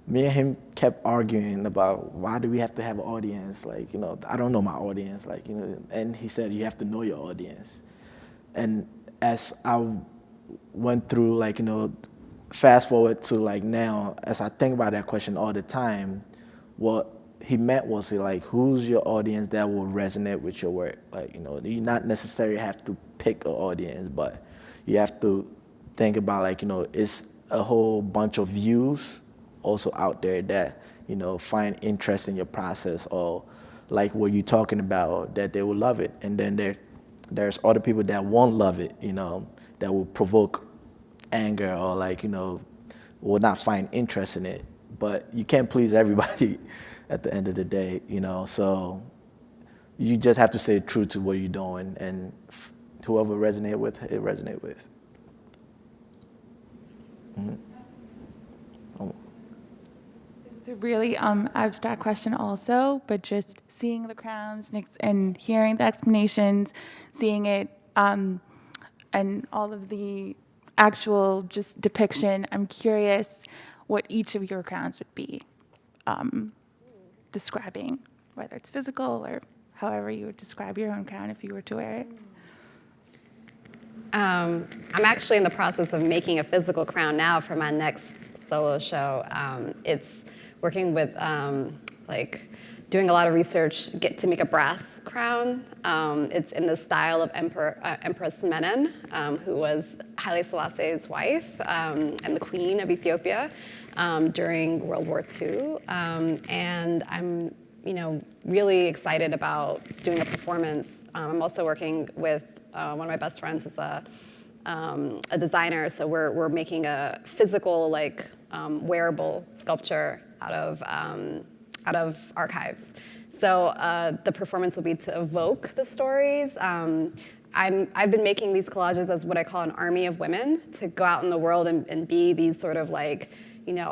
me and him kept arguing about, why do we have to have an audience? Like, I don't know my audience. Like, and he said, you have to know your audience. And as I went through, like, fast forward to like now, as I think about that question all the time, what he meant was like, who's your audience that will resonate with your work? Like, you not necessarily have to pick an audience, but you have to think about, like, it's a whole bunch of views also out there that, find interest in your process or like what you're talking about, that they will love it. And then there's other people that won't love it, that will provoke anger or like, will not find interest in it. But you can't please everybody at the end of the day, so you just have to stay true to what you're doing, and whoever resonate with, it resonate with. Mm-hmm. Oh. It's a really abstract question also, but just seeing the crowns and hearing the explanations, seeing it, and all of the actual just depiction, I'm curious what each of your crowns would be describing, whether it's physical or however you would describe your own crown if you were to wear it. I'm actually in the process of making a physical crown now for my next solo show. It's working with doing a lot of research to make a brass crown. It's in the style of Empress Menen, who was Haile Selassie's wife and the queen of Ethiopia during World War II. And I'm really excited about doing a performance. I'm also working with one of my best friends is a designer, so we're making a physical wearable sculpture out of archives. So the performance will be to evoke the stories. I've been making these collages as what I call an army of women to go out in the world and be these sort of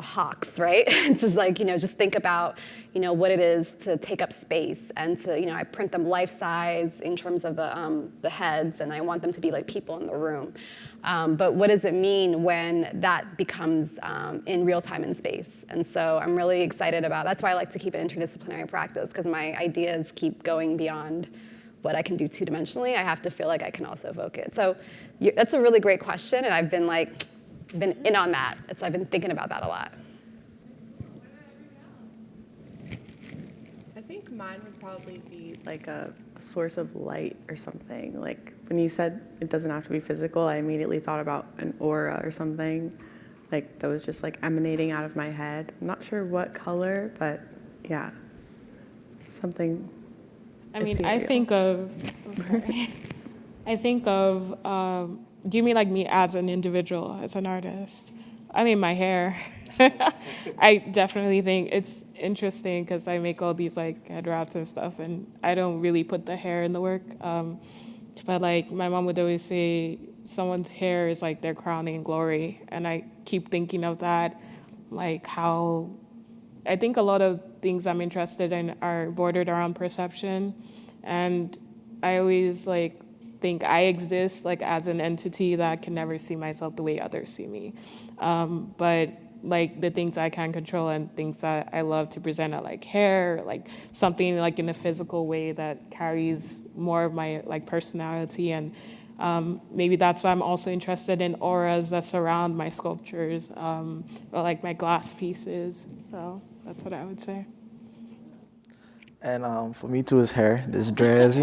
hawks, right? Just think about, what it is to take up space and to, I print them life size in terms of the heads, and I want them to be like people in the room. But what does it mean when that becomes in real time and space? And so I'm really excited about, that's why I like to keep an interdisciplinary practice, because my ideas keep going beyond what I can do two-dimensionally. I have to feel like I can also evoke it. So that's a really great question, and I've been in on that. I've been thinking about that a lot. I think mine would probably be like a source of light or something. Like when you said it doesn't have to be physical, I immediately thought about an aura or something that was just emanating out of my head. I'm not sure what color, but yeah, something. I mean, ethereal. I think of, do you mean like me as an individual, as an artist? I mean, my hair. I definitely think it's interesting because I make all these head wraps and stuff, and I don't really put the hair in the work. But my mom would always say, someone's hair is their crowning glory, and I keep thinking of that, how I think a lot of things I'm interested in are bordered around perception, and I always think I exist as an entity that can never see myself the way others see me. But the things I can control and things that I love to present are hair, something in a physical way that carries more of my personality, and maybe that's why I'm also interested in auras that surround my sculptures, or my glass pieces. So that's what I would say. And for me too, it's hair. This dress,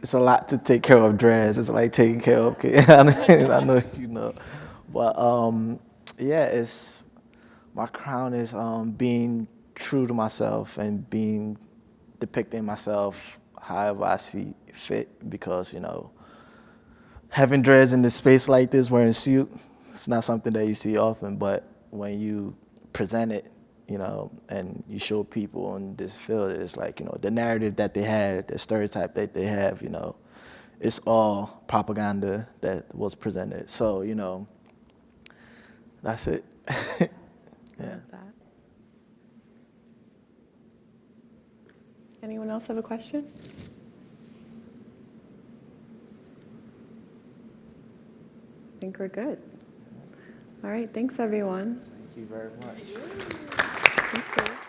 it's a lot to take care of dress. It's like taking care of kids. I know, but my crown is being true to myself and depicting myself however I see fit, because having dreads in this space like this, wearing a suit, it's not something that you see often. But when you present it, and you show people in this field, it's the narrative that they had, the stereotype that they have, it's all propaganda that was presented. So, that's it. Yeah. I love that. Anyone else have a question? I think we're good. All right, thanks everyone. Thank you very much. Thanks, Kate.